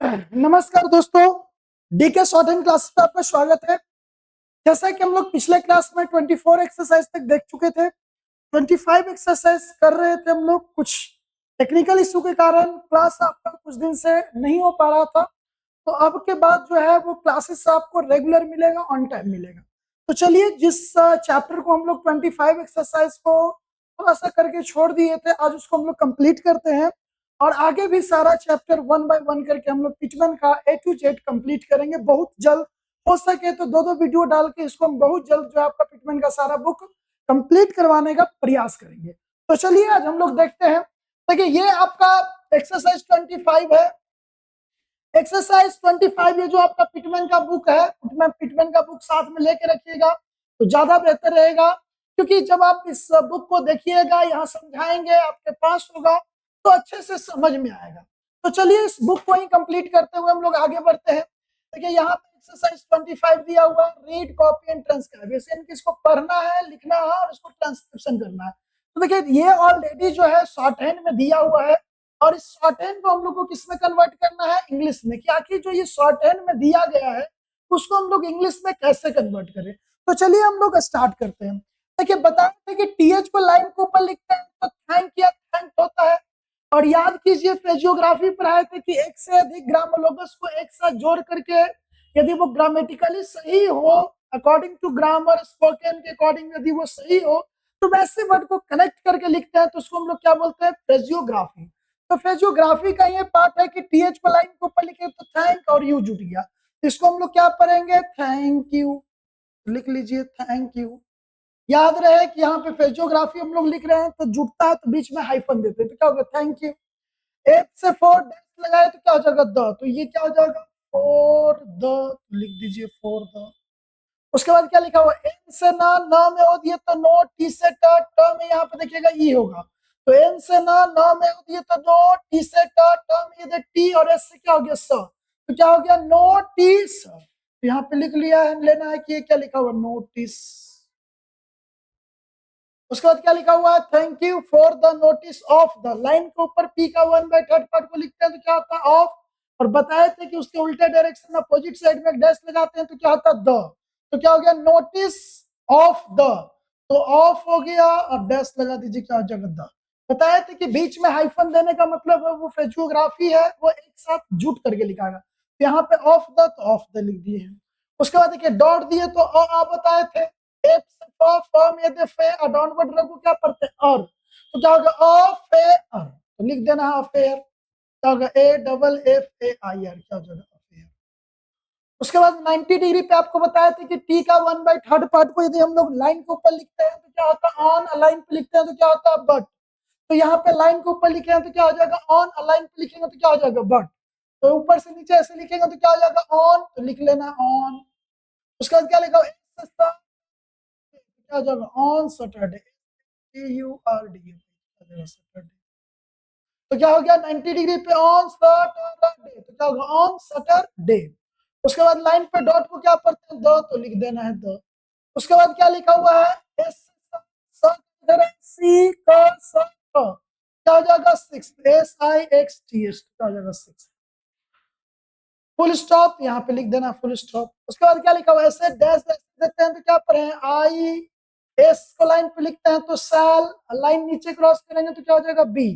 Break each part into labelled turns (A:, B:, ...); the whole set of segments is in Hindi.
A: नमस्कार दोस्तों, डीके शॉर्ट हैंड क्लासेस में आपका स्वागत है। जैसा कि हम लोग पिछले क्लास में 24 एक्सरसाइज तक देख चुके थे, 25 एक्सरसाइज कर रहे थे हम लोग। कुछ टेक्निकल इशू के कारण क्लास आपका कुछ दिन से नहीं हो पा रहा था, तो अब के बाद जो है वो क्लासेस आपको रेगुलर मिलेगा, ऑन टाइम मिलेगा। तो चलिए, जिस चैप्टर को हम लोग 25 एक्सरसाइज को थोड़ा सा करके छोड़ दिए थे, आज उसको हम लोग कंप्लीट करते हैं और आगे भी सारा चैप्टर 1 बाय 1 करके हम लोग पिटमैन का A to Z कंप्लीट करेंगे बहुत जल्द। हो सके तो दो वीडियो डाल के इसको हम बहुत जल्द जो है आपका पिटमैन का सारा बुक कंप्लीट करवाने का प्रयास करेंगे। तो चलिए, आज हम लोग देखते हैं। देखिए, ये आपका एक्सरसाइज 25 है। एक्सरसाइज 25 ये जो आपका पिटमैन का बुक है, पिटमैन का बुक साथ में लेके रखिएगा तो ज्यादा बेहतर रहेगा, क्योंकि जब आप इस बुक को देखिएगा, यहाँ समझाएंगे, आपके पास होगा तो अच्छे से समझ में आएगा। तो चलिए, इस बुक को ही कंप्लीट करते हुए हम लोग आगे बढ़ते हैं। देखिए, यहाँ पे एक्सरसाइज 25 दिया हुआ, रीड, कॉपी एंड ट्रांसक्राइब। इसको पढ़ना है, लिखना है और इसको ट्रांसक्रिप्शन करना है। तो देखिए, ये ऑलरेडी जो है शॉर्ट हैंड में दिया हुआ है और इस शॉर्ट हैंड को हम लोग को किस में कन्वर्ट करना है, इंग्लिश में। कि आखिर जो ये शॉर्ट हैंड में दिया गया है उसको हम लोग इंग्लिश में कैसे कन्वर्ट करें। तो चलिए हम लोग स्टार्ट करते हैं। देखिए, बताते हैं कि टीएच को लाइन के ऊपर लिखते हैं तो थैंक या थैंक होता है। और याद कीजिए, फिजियोग्राफी पढ़ाए थे कि एक से अधिक ग्रामोलोगस को एक साथ जोड़ करके यदि वो ग्रामेटिकली सही हो, अकॉर्डिंग टू ग्रामर, स्पोकन के अकॉर्डिंग यदि वो सही हो, तो वैसे वर्ड को कनेक्ट करके लिखते हैं तो उसको हम लोग क्या बोलते हैं, फिजियोग्राफी। तो फिजियोग्राफी का ये पार्ट है कि टीएच को लाइन के ऊपर लिखे तो थैंक और यू जुट गया, इसको हम लोग क्या पढ़ेंगे, थैंक यू। लिख लीजिए थैंक यू। याद रहे कि यहाँ पे फिजियोग्राफी हम लोग लिख रहे हैं तो जुटता है तो बीच में हाइफन देते हैं तो क्या होगा, थैंक यू। एक से 4 डैश लगाए तो क्या हो जाएगा, द। तो ये क्या हो जाएगा, फॉर द। तो लिख दीजिए फॉर द। उसके बाद क्या लिखा हुआ, एन से ना, न में हो दिए तो नो, टी से ट में यहाँ पे देखिएगा ई होगा। तो एन से ना, न में हो दिए तो नो, टी से ट में ये टी और एस से क्या हो गया, स। तो क्या हो गया, नोटिस। तो यहाँ पे लिख लिया है, लेना है कि ये क्या लिखा हुआ, नोटिस। उसके बाद क्या लिखा हुआ है, thank you for the notice of the. Line के ऊपर पी का 1/3 पार्ट को लिखते हैं तो क्या होता है, ऑफ। और बताए थे कि उसके उल्टे डायरेक्शन में अपोजिट साइड में एक डैश लगाते हैं तो क्या होता है, द। तो क्या हो गया, नोटिस ऑफ द। तो ऑफ हो गया और डैश लगा दीजिए, क्या हो जाएगा, द। बताए थे कि बीच में हाइफन देने का मतलब है वो फिजियोग्राफी है, वो एक साथ जुट करके लिखाएगा। तो यहाँ पे ऑफ द, तो ऑफ द लिख दिए हैं। उसके बाद देखिए डॉट दिए तो आप बताए थे एक फॉर्म यदि फे और डाउनवर्ड रो को क्या पढ़ते हैं, और। तो क्या होगा, अफेयर। तो लिख देना है अफेयर। क्या होगा, AFFAIR, क्या हो जाएगा, अफेयर। उसके बाद 90 डिग्री पे आपको बताया था कि टी का 1/3 पार्ट को यदि हम लोग लाइन के ऊपर लिखते हैं तो क्या होता है, ऑन। अलाइन पे लिखते हैं तो क्या होता है, बट। तो यहाँ पे लाइन के ऊपर लिखे हैं तो क्या हो जाएगा, ऑन। अलाइन पे लिखेंगे तो क्या हो जाएगा, बट। तो ऊपर से नीचे ऐसे लिखेंगे तो क्या हो जाएगा, ऑन। तो लिख लेना ऑन। उसके बाद क्या लिखा हुआ, क्या हो जाएगा, ऑन सैटरडे, TURDE, सैटरडे। तो क्या हो गया, 90 डिग्री पे ऑन सैटरडे, तो क्या होगा, ऑन सैटरडे। उसके बाद लाइन पे डॉट को क्या पढ़ते हैं, द। तो लिख देना है द। उसके बाद क्या लिखा हुआ है, एस सी का स, क्या हो जाएगा, 6, SIXTH, क्या हो जाएगा, 6। फुल स्टॉप यहाँ पे लिख देना, फुल स्टॉप। उसके बाद क्या लिखा हुआ है, ऐसे डैश डैश देते हैं तो क्या पढ़े हैं, आई। एस को लाइन पे लिखते हैं तो सैल। लाइन नीचे क्रॉस करेंगे तो क्या हो जाएगा, बी।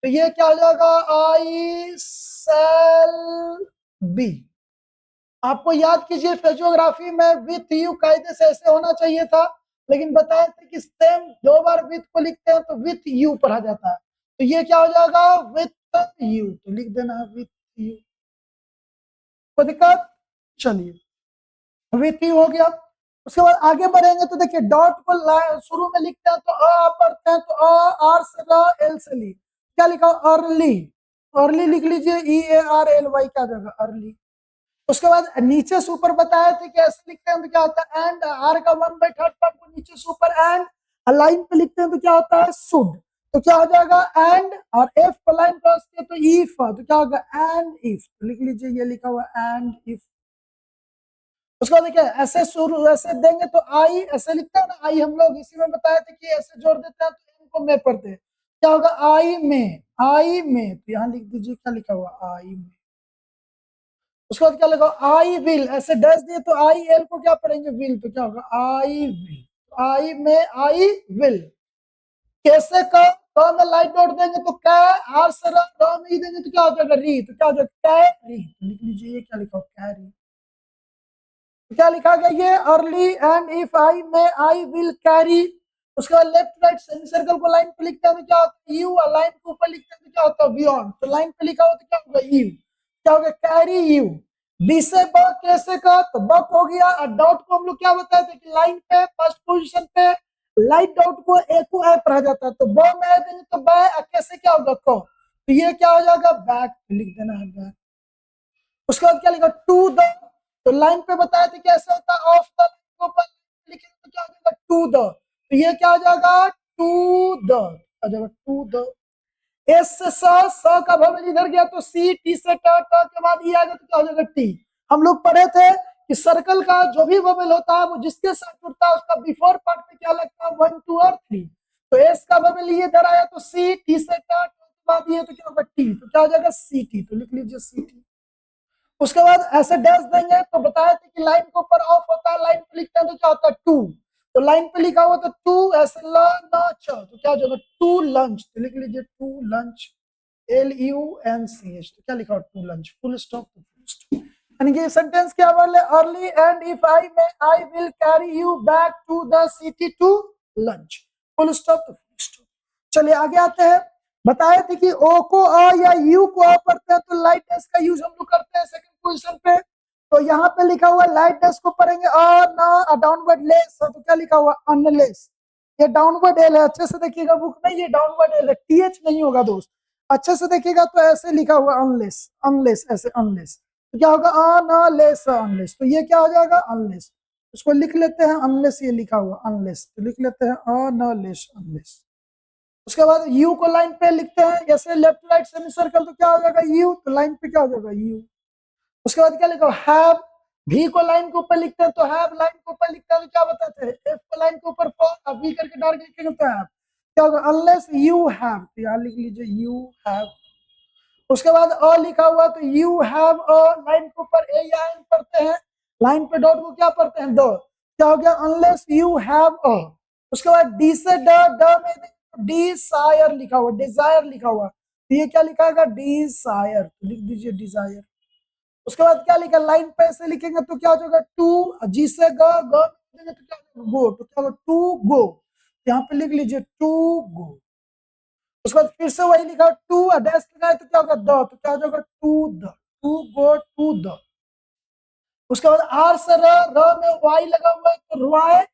A: तो ये क्या हो जाएगा, आई सेल बी। आपको याद कीजिए, फिजियोग्राफी में विथ यू कायदे से ऐसे होना चाहिए था, लेकिन बताए थे कि सेम 2 बार विथ को लिखते हैं तो विथ यू पढ़ा जाता है। तो ये क्या हो जाएगा, विथ यू। तो लिख देना है विथ यू। कोई दिक्कत, चलिए विथ यू हो गया। उसके बाद आगे बढ़ेंगे तो देखिए डॉट को शुरू में लिखते हैं तो अ पढ़ते हैं तो आर से एल से ली, क्या लिखा, अर्ली। अर्ली लिख लीजिए, EARLY, क्या जगह, अर्ली। उसके बाद नीचे से ऊपर बताया थे कि ऐसे लिखते हैं तो क्या होता है, एंड। आर का 1/3 पार्ट को नीचे से ऊपर एंड। लाइन पे लिखते हैं तो क्या होता है, शुड। तो क्या हो जाएगा, एंड। और एफ को लाइन क्रॉस किया तो इफ, तो क्या होगा, एंड इफ। तो लिख लीजिए, ये लिखा हुआ एंड इफ। उसको देखिए ऐसे शुरू ऐसे देंगे तो आई, ऐसे लिखते हैं ना आई, हम लोग इसी में बताए थे कि ऐसे जोड़ देते हैं तो इनको में पढ़ते हैं, क्या होगा, आई में। आई में, तो यहाँ लिख दीजिए क्या लिखा हुआ, आई में। उसके बाद क्या लिखा, आई विल, ऐसे डैश दिए तो आई एल को क्या पढ़ेंगे, विल, तो क्या होगा I will, I may I will. कैसे का में लाइट डॉट देंगे तो कै, आर से र में ही देंगे तो क्या हो जाएगा री, तो क्या हो जाएगा कैरी, तो लिख लीजिए ये क्या लिखा कैरी। तो क्या लिखा गया ये early and if I may I will carry. उसके बाद लेफ्ट राइट सेमी सर्कल को लाइन पे लिखते हैं तो क्या होता है यू, और लाइन के ऊपर लिखते हैं तो क्या होता है बियॉन्ड, तो लाइन पे लिखा हुआ तो क्या होगा यू, क्या होगा कैरी यू। बी से ब कैसे का, तो बक हो गया, और डॉट को हम लोग क्या बताए थे कि लाइन पे फर्स्ट पोजीशन पे लाइट डॉट को ए को ऐप रह जाता है, तो ब में ऐ देंगे तो बै, कैसे क्या होगा को, तो ये क्या हो जाएगा बैक, लिख देना है बैक। उसके बाद क्या लिखा टू द, तो लाइन पे बताया था कैसे होता है ऑफ द ऊपर लिखेंगे तो क्या हो जाएगा टू द, तो ये क्या हो जाएगा टू द, आ जाएगा टू द। एस से स का भवन इधर गया तो सी, टी से ट, ट के बाद ये आ गया तो क्या हो जाएगा टी। हम लोग पढ़े थे कि सर्कल का जो भी वोवेल होता है वो जिसके साथ जुड़ता है उसका बिफोर पार्ट पे क्या लगता है 1 2 और 3, तो एस का वोवेल ये इधर आया तो सी, टी से ट, के बाद ये तो क्या होगा टी, तो क्या हो जाएगा सी टी, तो लिख लीजिए सी टी। उसके बाद ऐसे डैश देंगे तो बताया था कि लाइन के ऊपर ऑफ होता है, लाइन पे लिखते हैं तो क्या होता है टू, तो लाइन पे लिखा हुआ तो टू ऐसे लंच, तो क्या हो जाएगा टू लंच, तो लिख लीजिए टू लंच LUNCH, तो क्या लिखा हुआ टू लंच, फुल स्टॉप, तो फुल स्टॉप। यानी कि सेंटेंस क्या बोले early and if I may I will carry you back to the city to lunch, full stop, तो फुल स्टॉप। चलिए आगे आते हैं। बताए थे कि ओ को अ या यू को अ पढ़ते हैं तो लाइट डैश का यूज हम लोग करते हैं सेकंड पोजीशन पे, तो यहाँ पे लिखा हुआ लाइट डैश को पढ़ेंगे अ ना डाउनवर्ड लेस, तो क्या लिखा हुआ अनलेस, ये डाउनवर्ड एल है, अच्छे से देखिएगा बुक में ये डाउनवर्ड एल है, टीएच नहीं होगा दोस्त, अच्छे से देखिएगा तो ऐसे लिखा हुआ अनलेस, अनलेस ऐसे अनलेस, तो क्या होगा अनलेस अनलेस, तो ये क्या हो जाएगा अनलेस, उसको लिख लेते हैं अनलेस, ये लिखा हुआ अनलेस, तो लिख लेते हैं अनलेस अनलेस। उसके बाद यू को लाइन पे लिखते हैं जैसे लेफ्ट राइट सेमी सर्कल, तो क्या हो जाएगा यू, तो लाइन पे क्या हो जाएगा यू। उसके बाद क्या लिखा हैव, भी को लाइन के ऊपर लिखते हैं तो हैव, लाइन के ऊपर लिखते हैं तो क्या बताते हैं एफ को लाइन के ऊपर फॉर, वी करके डार्क लिखेंगे तो हैव, क्या होगा अनलेस यू हैव, तो यहाँ लिख लीजिए यू हैव। उसके बाद अ लिखा हुआ तो यू हैव अ, लाइन के ऊपर ए या एन पढ़ते हैं, लाइन पे डॉट को क्या पढ़ते हैं द, क्या हो गया अनलेस यू हैव अ। उसके बाद डी से ड, ड में डिजायर लिखा हुआ, डिजायर लिखा हुआ, तो ये क्या लिखा है डिजायर, तो लिख दीजिए डिजायर। उसके बाद क्या लिखा लाइन पे ऐसे लिखेंगे तो क्या हो जाएगा टू, जी से ग, ग देंगे तो क्या होगा गो, तो क्या होगा टू गो, यहाँ पे लिख लीजिए टू गो। उसके बाद फिर से वही लिखा टू, डैश लगाए तो क्या होगा द, तो क्या हो जाएगा to the, to go to the. उसके बाद आर से र, र में वाई लगा हुआ है तो रॉय।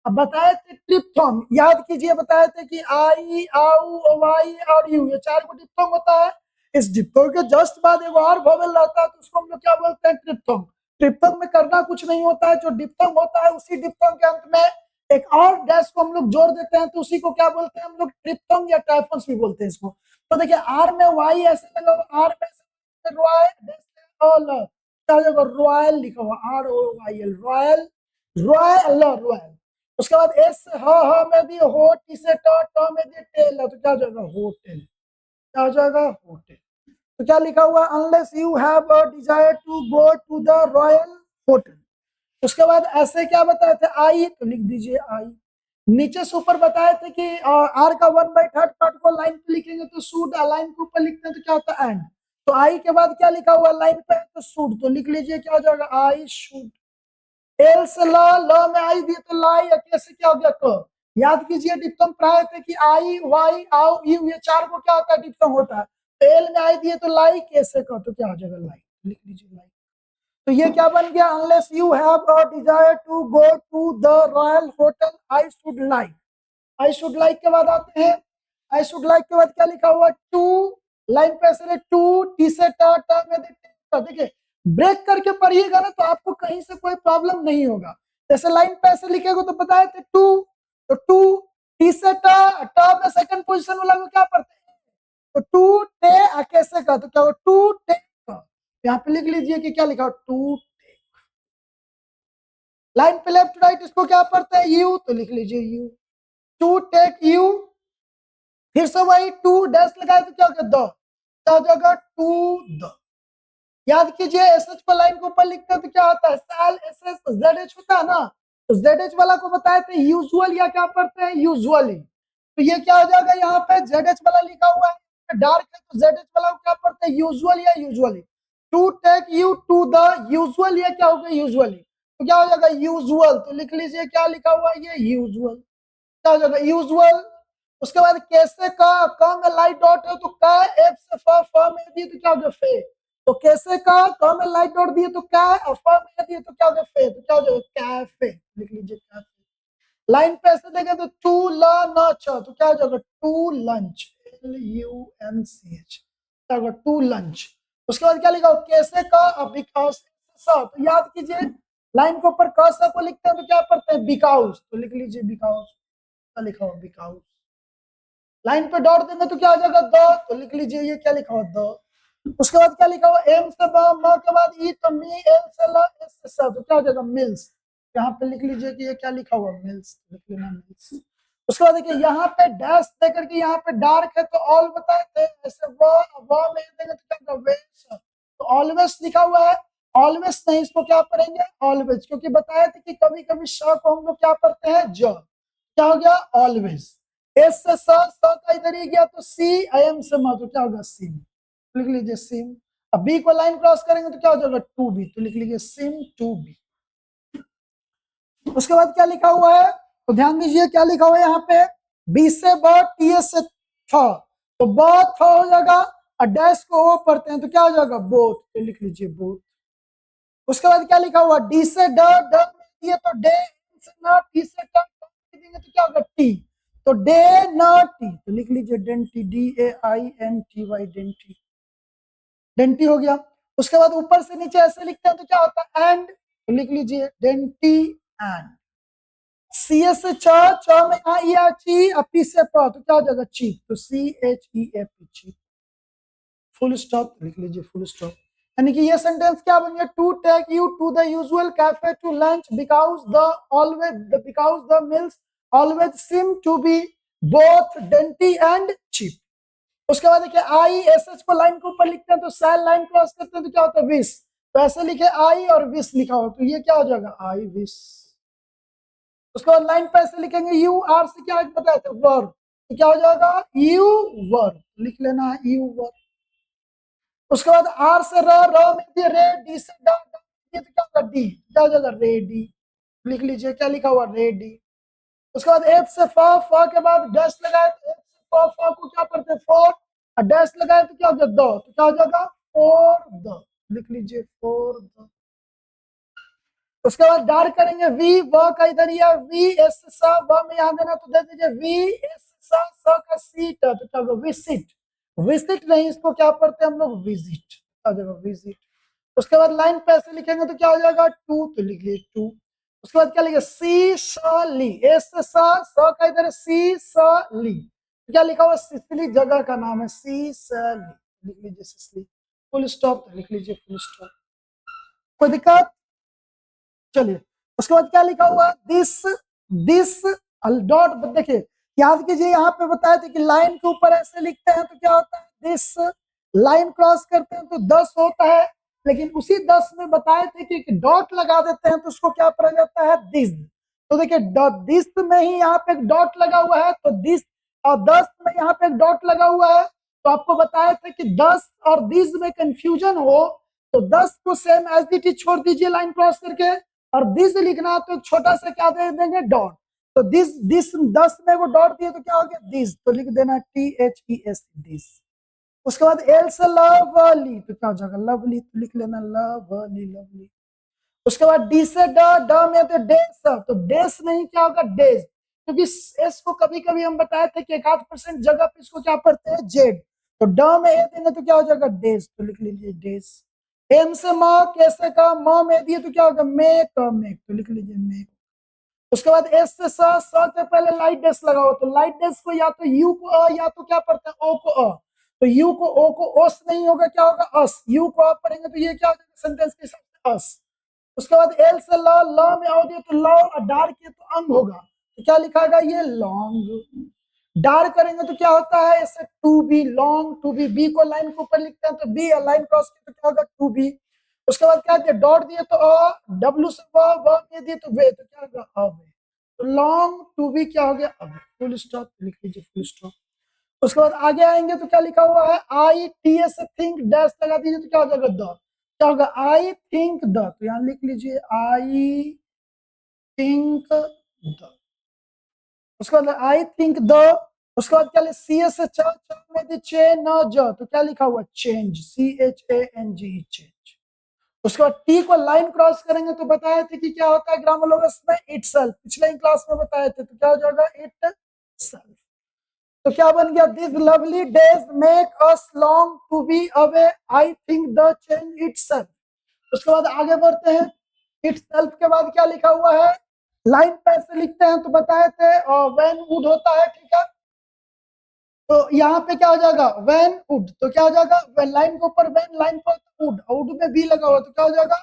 A: अब बताए थे ट्रिप्थोन, याद कीजिए बताए थे कि आई आउ वाई और यू ये चार को डिप्थोंग होता है, इस डिप्थोंग के जस्ट बाद एक और वोवेल रहता है तो उसको हम लोग क्या बोलते हैं ट्रिप्थोंग। ट्रिप्थोंग में करना कुछ नहीं होता है, जो डिप्थोंग होता है उसी डिप्थोंग के अंत में एक और डैश को हम लोग जोड़ देते हैं तो उसी को क्या बोलते हैं हम लोग ट्रिप्थोंग या टाइफन्स भी बोलते हैं इसको। तो देखिए आर में वाई ऐसे लगा हुआ, आर में रॉय डैश क्या हो जाएगा रॉयल लिखा हुआ ROYL रॉयल, रॉयल रॉयल। उसके बाद एस ह में भी हो, टी से ट, ट में भी टेल है तो क्या हो जाएगा होटल, क्या हो जाएगा होटल। तो क्या लिखा हुआ unless you have a desire to go to the royal hotel. उसके बाद ऐसे क्या बताए थे आई, तो लिख दीजिए आई। नीचे से ऊपर बताए थे कि आर का 1/3 पार्ट को लाइन पे लिखेंगे तो शुड, लाइन के ऊपर लिखते हैं तो क्या होता है एंड, तो आई के बाद क्या लिखा हुआ लाइन पे तो शुड, तो लिख लीजिए क्या हो जाएगा आई शुड। एल से ल में आई दिए तो लाई, कैसे क्या हो गया क। याद कीजिए डिप्थोंग प्राय थे कि आई वाई आउ यू ये चार को क्या होता है डिप्थोंग होता है, तो एल में आई दिए तो लाई, कैसे का तो क्या हो जाएगा लाई, लिख लीजिए लाई। तो ये क्या बन गया unless you have a desire to go to the royal hotel I should like. I should like के बाद आते हैं, आई शुड लाइक के बाद क्या लिखा हुआ टू, लाइन पे ऐसे टू, टी से टा, टा में देखिए ब्रेक करके पढ़िएगा ना तो आपको कहीं से कोई प्रॉब्लम नहीं होगा। जैसे लाइन पे ऐसे लिखेगा तो बताए थे टू, तो टू टी से टा, टा में सेकंड पोजीशन वाला को क्या पढ़ते हैं तो टू टे, कैसे का तो क्या होगा टू टे का, यहाँ पे लिख लीजिए कि क्या लिखा टू। लाइन पे लेफ्ट राइट इसको क्या पढ़ते हैं यू, तो लिख लीजिए यू, टू टेक यू। फिर से वही टू डैश लगाए तो क्या हो गया द, क्या हो जाएगा टू द। याद कीजिए एस एच को लाइन के ऊपर लिखते हैं तो क्या होता है, sale S S Z H होता है ना, तो जेड एच वाला को बताए थे यूजुअल या क्या पढ़ते हैं यूजुअली, तो ये क्या हो जाएगा, यहाँ पे जेड एच वाला लिखा हुआ है डार्क है, तो जेड एच वाला को क्या पढ़ते हैं यूजुअल या usually, to take you to the usual, ये क्या होगा यूजुअली, तो क्या हो जाएगा यूजुअल, तो लिख लीजिए क्या लिखा हुआ है ये यूजुअल, क्या हो जाएगा यूजुअल। उसके बाद कैसे का में लाइट डॉट है तो का, एफ से फ में दी तो क्या हो गया फे, तो कैसे का में लाइट डॉट दिए तो क्या, फ में दिए तो क्या हो गया फे, तो क्या हो जाएगा कैफे, लिख लीजिए कैफे। लाइन पे ऐसे देखें तो टू लंच, तो क्या हो जाएगा टू लंच, LUNCH, क्या होगा टू लंच। उसके बाद क्या लिखा हो कैसे का, बिकॉज, तो याद कीजिए लाइन के ऊपर क स को लिखते हैं तो क्या पढ़ते हैं बिकॉज, तो लिख लीजिए बिकॉज, क्या लिखा हो बिकॉज। लाइन पे डॉट देंगे तो क्या आ जाएगा द, तो लिख लीजिए ये क्या लिखा हुआ द। उसके बाद क्या लिखा हुआ एम से ब, म के बाद ई, तो मी, एल से ल, एस से स, तो क्या हो जाएगा मिल्स, यहाँ पे लिख लीजिए कि ये क्या लिखा हुआ मिल्स, लिख लेना मिल्स। उसके बाद देखिए यहाँ पे डैश देकर के यहाँ पे डार्क है तो ऑल बताए थे, ऐसे व में देंगे तो क्या होगा वेस, तो ऑलवेज लिखा हुआ है, ऑलवेज नहीं इसको क्या पढ़ेंगे ऑलवेज, क्योंकि बताया था कि कभी कभी श को हम लोग क्या पढ़ते हैं ज, क्या हो गया ऑलवेज। एस से स का इधर ही गया तो सी, आई एम से म, तो क्या होगा सिम, लिख लीजिए सिम। अब बी को लाइन क्रॉस करेंगे तो क्या हो जाएगा टू बी, तो लिख लीजिए सिम टू बी। उसके बाद क्या लिखा हुआ है, तो ध्यान दीजिए क्या लिखा हुआ है यहाँ पे, बी से ब, टी एस से थ, तो ब थ हो जाएगा, और डैश को ओ पढ़ते हैं तो क्या हो जाएगा बोथ, तो लिख लीजिए बोथ। उसके बाद क्या लिखा हुआ डी से ड, ड में दिए तो डे, से न, टी से ट, देंगे तो क्या होगा टी, तो डे न टी, तो लिख लीजिए डेंटी, DAINTY, डेंटी, डेंटी हो गया। उसके बाद ऊपर से नीचे ऐसे लिखते हैं तो क्या होता है एंड, तो लिख लीजिए डेंटी एंड। सी एस से च में यहाँ ई आ ची, और पी से प, तो क्या हो जाएगा चीप, तो CHEAP चीप, फुल स्टॉप, लिख लीजिए फुल स्टॉप। यानी कि ये सेंटेंस क्या बन गया, to take you to the usual cafe to lunch because the always, because the meals always seem to be both dainty and cheap. उसके बाद देखिए आई एस एच को लाइन के ऊपर लिखते हैं तो सेल लाइन क्रॉस करते हैं तो क्या होता है विश, तो ऐसे लिखे आई और विश लिखा हो तो ये क्या हो जाएगा आई विश। उसके बाद लाइन पे ऐसे लिखेंगे यू आर से क्या बताए थे वर्ब, तो क्या हो जाएगा यू वर्ब, लिख लेना है यू वर्ब। उसके बाद आर से र में दिए रे, डी से ड, ये तो क्या होगा डी, क्या हो जाएगा रेडी, लिख लीजिए क्या लिखा हुआ रेडी। उसके बाद एफ से फ के बाद डैश लगाए तो एफ से फ को क्या पढ़ते हैं फोर, और डैश लगाए तो क्या हो जाएगा द, तो क्या हो जाएगा फोर द, लिख लीजिए फोर द। उसके बाद डार्क करेंगे वी, व का इधर ही है वी, एस सा, व में यहाँ देना तो दे दीजिए वी एस सा, स का सीट, तो क्या होगा विसिट, विसिट नहीं इसको क्या पढ़ते हैं हम लोग विजिट, आ जाएगा विजिट। उसके बाद लाइन पे ऐसे लिखेंगे तो क्या हो जाएगा टू, तो लिख लिए टू। उसके बाद क्या लिखे सी स ली, एस सा, स का इधर सी स ली, तो क्या लिखा हुआ सिसली जगह का नाम है सी स ली, लिख लीजिए सिसली, फुल स्टॉप, तो लिख लीजिए फुल स्टॉप। कोई दिक्कत, चलिए। उसके बाद क्या लिखा हुआ दिस, दिस डॉट, देखिए याद कीजिए यहाँ पे बताया था कि लाइन के ऊपर ऐसे लिखते हैं तो क्या होता है दिस, लाइन क्रॉस करते हैं तो 10 होता है, लेकिन उसी 10 में बताए थे कि डॉट लगा देते हैं तो उसको क्या पढ़ा जाता है दिस, तो देखिए दिस में ही यहाँ पे एक डॉट लगा हुआ है तो दिस, और 10 में यहाँ पे एक डॉट लगा हुआ है, तो आपको बताया था कि 10 और दिस में कंफ्यूजन हो तो 10 को सेम एज इट इज छोड़ दीजिए लाइन क्रॉस करके, और दिस लिखना तो एक छोटा सा क्या दे देंगे डॉट, तो दिस, दिस 10 में वो डॉट दिए तो क्या हो गया दिस, तो लिख देना THES दिस। उसके बाद एल से लवली, तो क्या हो जाएगा लवली, तो लिख लेना लवली लवली। उसके बाद डी से ड, ड में तो डेस, तो डेस नहीं क्या होगा डेज, क्योंकि एस को कभी कभी हम बताए थे कि 1% जगह पे इसको क्या पढ़ते हैं जेड, तो ड में ए देंगे तो क्या हो जाएगा डेज, तो लिख लीजिए डेज। एम से म, कैसे का म में दिए तो क्या होगा मेक, मेक, तो लिख लीजिए मेक। उसके बाद एस से स के पहले लाइट डेस लगाओ, तो लाइट डेस को या तो यू को अ, या तो क्या पढ़ते हैं ओ को अ, तो यू को ओ को ओस नहीं होगा क्या होगा अस, यू को आप पढ़ेंगे तो ये क्या हो जाएगा सेंटेंस के हिसाब से अस। उसके बाद एल से ल में आओगे तो ल और डार्क ये तो अंग होगा, तो क्या लिखा गया ये लॉन्ग। डार्क करेंगे तो क्या होता है, ऐसे to be long, to be को लाइन के ऊपर लिखते हैं तो बी, लाइन क्रॉस किया तो क्या होगा टू बी। उसके बाद क्या दिया, डॉट दिए तो डब्ल्यू से व दिए तो वे, तो क्या होगा अवे। तो लॉन्ग टू बी क्या हो गया अवे, फुल स्टॉप लिख लीजिए, फुल स्टॉप। उसके बाद आगे आएंगे तो क्या लिखा हुआ है, I T S think dash लगा दीजिए तो क्या हो जाएगा द, क्या होगा आई थिंक द, तो यहाँ लिख लीजिए आई थिंक द। उसके बाद आई थिंक द, उसके बाद क्या सी एस च में दी चे न ज, तो क्या लिखा हुआ change, C H A N G change. उसके बाद टी को लाइन क्रॉस करेंगे तो बताए थे कि क्या होता है ग्रामोलोगस में, इटसेल्फ, पिछले क्लास में बताए थे, तो क्या हो जाएगा इटसेल्फ। तो क्या बन गया, this lovely days make us long to be away, I think the change itself. उसके बाद आगे बढ़ते हैं, इटसेल्फ के बाद क्या लिखा हुआ है, लाइन पे से लिखते हैं तो बताए थे व्हेन वुड होता है, ठीक है। तो यहाँ पे क्या हो जाएगा व्हेन वुड, तो क्या हो जाएगा व्हेन, लाइन के ऊपर व्हेन, लाइन पर वुड, वुड में बी लगा हुआ तो क्या हो जाएगा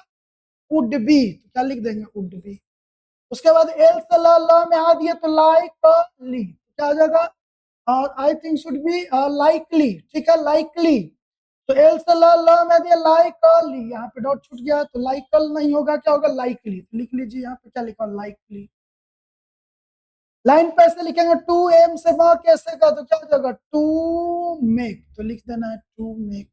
A: वुड बी, तो क्या लिख देंगे वुड बी। उसके बाद एल से ल में आ दिए तो लाइक ली, क्या हो जाएगा, और I think should be likely, ठीक है लाइकली। तो एल से ल में दिया लाइकली, यहाँ पे डॉट छूट गया तो लाइकल नहीं होगा, क्या होगा लाइकली, तो लिख लीजिए यहाँ पे क्या लिखा लाइकली। लाइन पे ऐसे लिखेंगे टू एम से वहां कैसे का, तो क्या हो जाएगा टू मेक, तो लिख देना है टू मेक।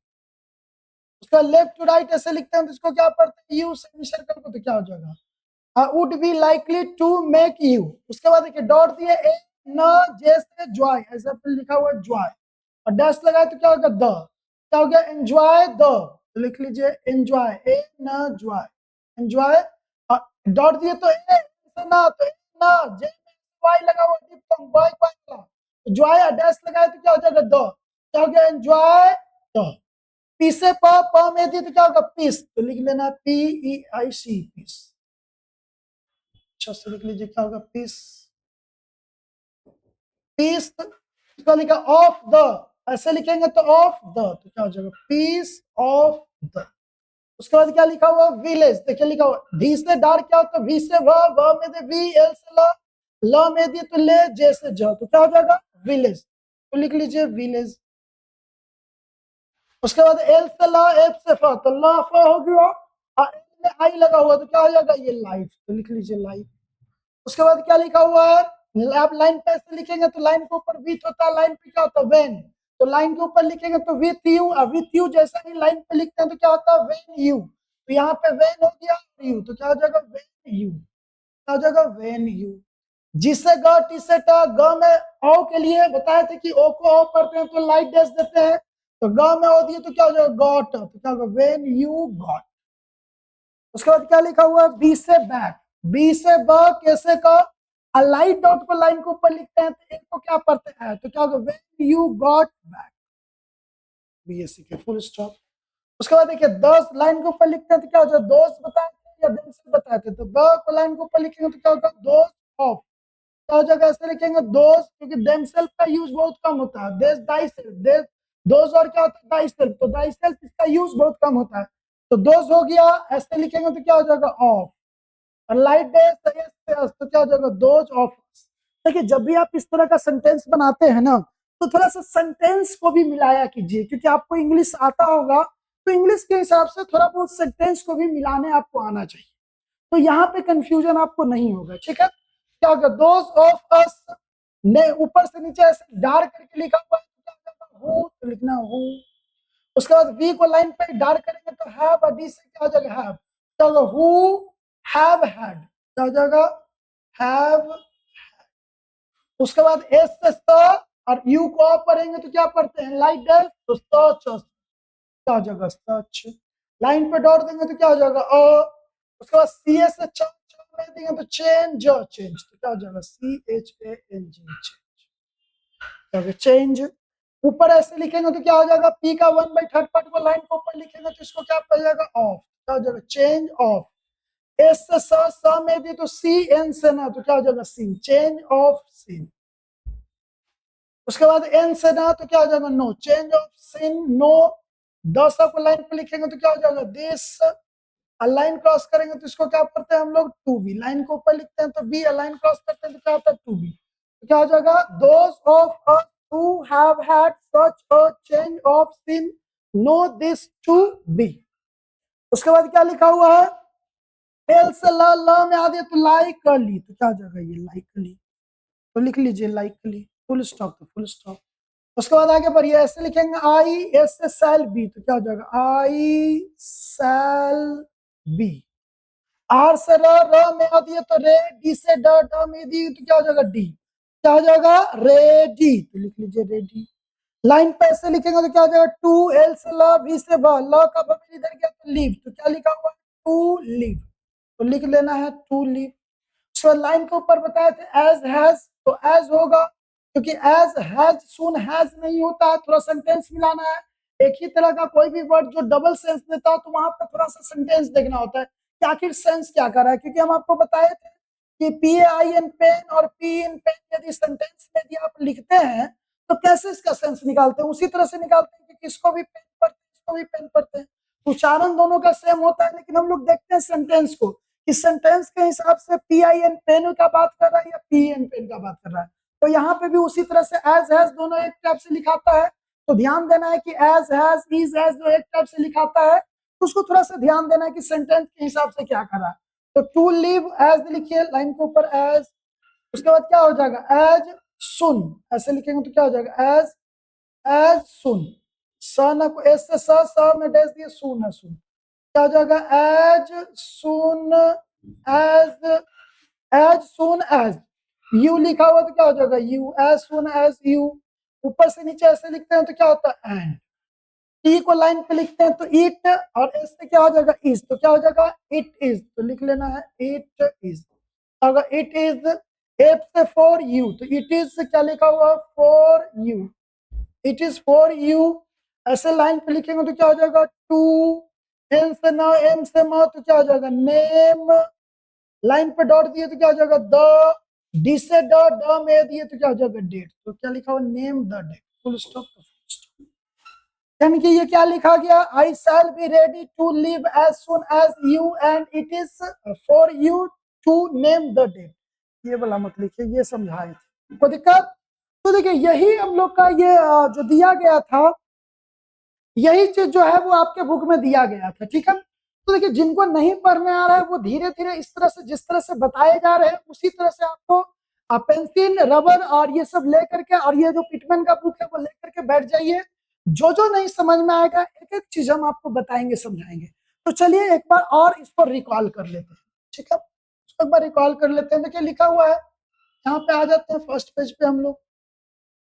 A: उसका लेफ्ट टू राइट ऐसे लिखते हैं तो इसको क्या पढ़ते हैं यू सेमी सर्कल को, तो क्या हो जाएगा would be likely to make you. उसके बाद देखिए डॉट दिए ए न जैसे जॉय, ऐसा पे लिखा हुआ जॉय, और डैश लगाए तो क्या होगा द, क्या हो गया एंजॉय द, तो लिख लीजिए एंजॉय ए न जॉय एंजॉय। डॉट दिए तो ए ना, तो ए ना जे वाई लगा हुआ डिप्थोंग वाई वाला, जॉय डैश लगाए तो क्या हो जाएगा द, क्या हो गया एंजॉय द। पी से प में दी तो क्या होगा पीस, तो लिख लेना पी ई आई सी पीस, अच्छा से लिख लीजिए क्या होगा पीस। पीस इसका लिखा ऑफ द, ऐसे लिखेंगे तो ऑफ द, तो क्या हो जाएगा पीस ऑफ द। उसके बाद क्या लिखा हुआ विलेज, देखिए लिखा हुआ वी से डार क्या होता है, वी से व में दे वी, एल से ल में दी तो ले, जे से ज, तो क्या हो जाएगा विलेज, तो लिख लीजिए विलेज। उसके बाद एल से ल, एफ से फ, तो ल फ हो गया, और एल में आई लगा हुआ तो क्या हो जाएगा ये लाइफ, तो लिख लीजिए लाइफ। उसके बाद क्या लिखा हुआ है, आप लाइन पे ऐसे लिखेंगे तो लाइन के ऊपर विथ होता है, लाइन पे क्या होता है वेन, तो लाइन के ऊपर लिखेंगे तो विथ यू जैसा ही लाइन पे लिखते हैं तो क्या होता है वेन यू, तो यहाँ पे वेन हो गया यू, तो क्या हो जाएगा वेन यू, क्या हो जाएगा वेन यू। जिससे ग टी से ट, ग में ओ के लिए बताए थे कि ओ को ओ करते हैं तो लाइट डैश देते हैं, तो ग में ओ दिए तो क्या हो जाएगा गॉट, तो क्या होगा वेन यू गॉट। उसके बाद क्या लिखा हुआ है बी से बैक, बी से ब कैसे का, लाइट डॉट को लाइन के ऊपर लिखते हैं तो इनको क्या पढ़ते हैं, तो क्या होगा when you got back, BSc के फुल स्टॉप। उसके बाद देखिए 10 लाइन के ऊपर लिखते हैं तो क्या हो जाएगा दोस्त बताए थे या दिन से बताए थे, तो द को लाइन के ऊपर लिखेंगे तो क्या होगा दोस्त ऑफ, क्या हो जाएगा ऐसे लिखेंगे दोस्त, क्योंकि देमसेल्फ का यूज बहुत कम होता है, देश दाई सेल्फ, देश दोज और क्या होता है दाई सेल्फ, तो दाई सेल्फ इसका यूज बहुत कम होता है, तो दोज हो गया, ऐसे लिखेंगे तो क्या हो जाएगा ऑफ, और लाइट डे तो क्या हो जाएगा दोज ऑफ। देखिए जब भी आप इस तरह का सेंटेंस बनाते हैं ना तो थोड़ा सा सेंटेंस को भी मिलाया कीजिए, क्योंकि आपको इंग्लिश आता होगा तो इंग्लिश के हिसाब से थोड़ा बहुत सेंटेंस को भी मिलाने आपको आना चाहिए, तो यहाँ पे कंफ्यूजन आपको नहीं होगा, ठीक है। क्या होगा दोज ऑफ अस, ने ऊपर से नीचे ऐसे डार्क करके लिखा हुआ है तो क्या होगा हु, तो लिखना हु। उसके बाद वी को लाइन पे डार्क करेंगे तो हैव, और डी से क्या हो जाएगा हैव, क्या होगा हु हैव हैड, क्या हो जाएगा हैव। उसके बाद एस से स और यू को ऑफ पढ़ेंगे तो क्या पढ़ते हैं लाइक दैट, तो सच, क्या हो जाएगा सच। लाइन पे डॉट देंगे तो क्या हो जाएगा उसके बाद सी एस से च में देंगे तो चेंज, चेंज तो क्या हो जाएगा C H A N G change, change. ऊपर ऐसे लिखेंगे तो क्या हो जाएगा पी का 1/3 पार्ट को लाइन के ऊपर लिखेंगे तो इसको क्या पड़ जाएगा ऑफ, क्या हो जाएगा चेंज ऑफ। एस से स में दी तो सी एन से ना, तो क्या हो जाएगा सीन, चेंज ऑफ सीन। उसके बाद एन से ना तो क्या हो जाएगा no, change of scene no. 10 को लाइन पे लिखेंगे तो क्या हो जाएगा दिस, लाइन क्रॉस करेंगे तो इसको क्या करते हैं हम लोग टू बी, लाइन को ऊपर लिखते हैं तो बी, लाइन क्रॉस करते हैं तो क्या होता है टू बी, तो क्या हो जाएगा, those of us who have had such a change of sin know this to be। उसके बाद क्या लिखा हुआ है, एल से ल में आ दिया तो लाइकली, तो क्या हो जाएगा ये लाइकली, तो लिख लीजिए लाइकली, फुल स्टॉप, तो फुल स्टॉप। उसके बाद आगे बढ़िए, ऐसे लिखेंगे आई एस से शैल बी, तो क्या हो जाएगा आई शैल बी। आर से र में आ दिए तो रे, डी से ड में दी तो क्या हो जाएगा डी, क्या हो जाएगा रेडी, तो लिख लीजिए रेडी। लाइन पे ऐसे लिखेंगे तो क्या हो जाएगा टू, एल से ल, वी से व, ल का बबल इधर गया तो लीव, तो क्या लिखा हुआ टू लीव, तो लिख लेना है टू लीव। सो लाइन के ऊपर बताए थे एज हैज, तो एज होगा, क्योंकि एज हैज सुन हैज नहीं होता है, थोड़ा सेंटेंस मिलाना है। एक ही तरह का कोई भी वर्ड जो डबल सेंस देता हो तो वहां पर थोड़ा सा सेंटेंस देखना होता है कि आखिर सेंस क्या कर रहा है, क्योंकि हम आपको बताए थे कि पी आई इन पेन और पी इन पेन यदि सेंटेंस में यदि आप लिखते हैं तो कैसे इसका सेंस निकालते हैं, उसी तरह से निकालते हैं कि किसको भी पेन पढ़ते हैं, इसको भी पेन पढ़ते हैं, उच्चारण दोनों का सेम होता है, लेकिन हम लोग देखते हैं सेंटेंस को, इस सेंटेंस के हिसाब से पी आई एन पेन का बात कर रहा है या पी एन पेन का बात कर रहा है। तो यहाँ पे भी उसी तरह से एज हैज दोनों एक टाइप से लिखाता है, तो ध्यान देना है कि एज हैज इज एज जो एक टाइप से लिखाता है, तो उसको थोड़ा सा ध्यान देना है कि सेंटेंस के हिसाब से क्या कर रहा है। तो टू लिव एज लिखिए लाइन के ऊपर एज, उसके बाद क्या हो जाएगा एज सुन, ऐसे लिखेंगे तो क्या हो जाएगा एज सुन, सन को एस से स में डैश दिए, सुन है सुन, क्या हो जाएगा एज सुन एज यू लिखा हुआ तो क्या हो जाएगा you, as soon as you. ऊपर से नीचे ऐसे लिखते हैं तो क्या होता है एंड, टी को लाइन पे लिखते हैं तो इट, और एस से क्या हो जाएगा इज, तो क्या हो जाएगा इट इज, तो लिख लेना है इट इज। अगर इट इज, एफ से फॉर यू, तो इट इज से क्या लिखा हुआ for you, it is for you. ऐसे लाइन पे लिखेंगे तो क्या हो जाएगा टू, एन से न, एम से म, तो क्या हो जाएगा नेम, लाइन पे डॉट दिए तो क्या हो जाएगा द, डी से ड में दिए तो क्या हो जाएगा डेट, तो क्या लिखा हुआ name the date, full stop. यानी कि ये क्या लिखा गया, आई shall be ready to live as soon as you and it is for you to name the date, ये वाला मत लिखिए, ये समझाए थे, कोई दिक्कत। तो देखिए यही हम लोग का ये जो दिया गया था, यही चीज जो है वो आपके बुक में दिया गया था, ठीक है। तो देखिए जिनको नहीं पढ़ने आ रहा है वो धीरे धीरे इस तरह से, जिस तरह से बताए जा रहे हैं उसी तरह से आपको पेंसिल रबर और ये सब लेकर के, और ये जो पिटमैन का बुक है वो लेकर के बैठ जाइए। जो नहीं समझ में आएगा एक एक चीज हम आपको बताएंगे, समझाएंगे। तो चलिए एक बार और इसको रिकॉल कर लेते हैं, ठीक है, इसको एक बार रिकॉल कर लेते हैं। देखिए लिखा हुआ है, यहाँ पे आ जाते हैं फर्स्ट पेज पे हम लोग,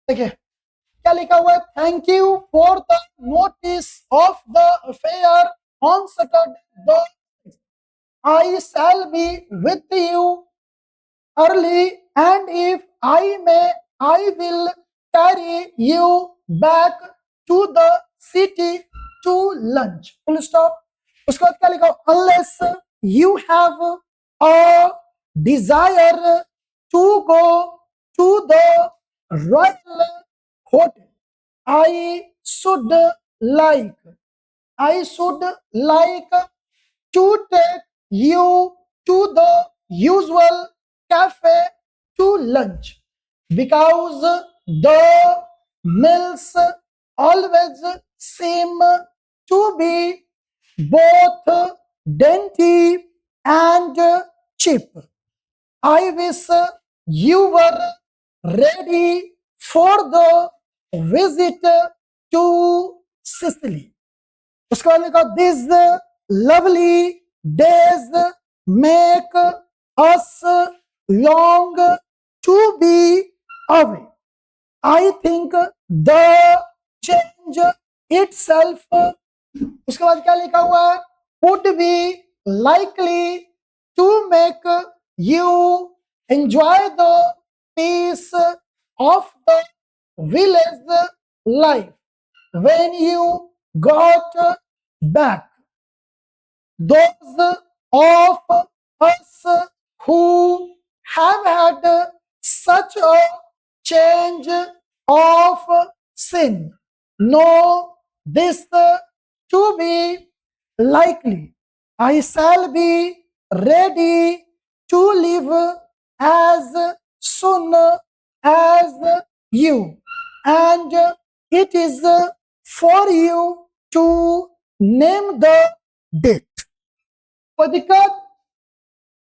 A: देखिए क्या लिखा हुआ है, thank you for the notice of the affair on Saturday, I shall be with you early and if I may I will carry you back to the city to lunch, full stop. उसके बाद क्या लिखा, unless you have a desire to go to the royal hotel, I should like to take you to the usual cafe to lunch because the meals always seem to be both dainty and cheap. I wish you were ready for the visit to Sicily. उसके बाद लिखा, these lovely days make us long to be away. I think the change itself, उसके बाद क्या लिखा हुआ है, would be likely to make you enjoy the peace of the village life when you got back. Those of us who have had such a change of sin know this to be likely. I shall be ready to live as soon as you, and it is for you to name the date. कोई दिक्कत?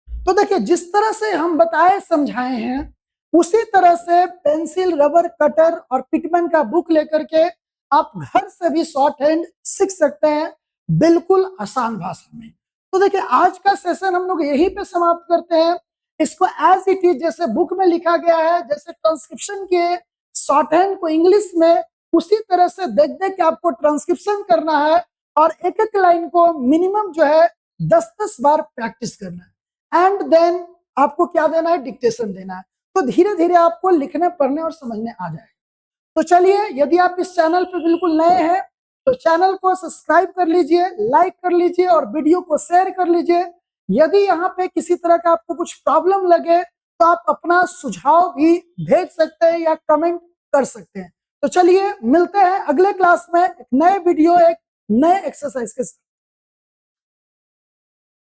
A: तो देखिए, जिस तरह से हम बताए समझाए हैं उसी तरह से पेंसिल, रबर, कटर और पिटमैन का बुक लेकर के आप घर से भी शॉर्ट हैंड सीख सकते हैं, बिल्कुल आसान भाषा में। तो देखिए, आज का सेशन हम लोग यहीं पे समाप्त करते हैं। इसको एज इट इज जैसे बुक में लिखा गया है, जैसे ट्रांसक्रिप्शन के शॉर्ट हैंड को इंग्लिश में, उसी तरह से देख देख के आपको ट्रांसक्रिप्शन करना है और एक एक लाइन को मिनिमम जो है 10-10 बार प्रैक्टिस करना है। एंड देन आपको क्या देना है? डिक्टेशन देना है। तो धीरे धीरे आपको लिखने, पढ़ने और समझने आ जाएगा। तो चलिए, यदि आप इस चैनल पर बिल्कुल नए हैं तो चैनल को सब्सक्राइब कर लीजिए, लाइक कर लीजिए और वीडियो को शेयर कर लीजिए। यदि यहाँ पे किसी तरह का आपको कुछ प्रॉब्लम लगे तो आप अपना सुझाव भी भेज सकते हैं या कमेंट कर सकते हैं। तो चलिए, मिलते हैं अगले क्लास में एक नए वीडियो, एक नए एक्सरसाइज के साथ।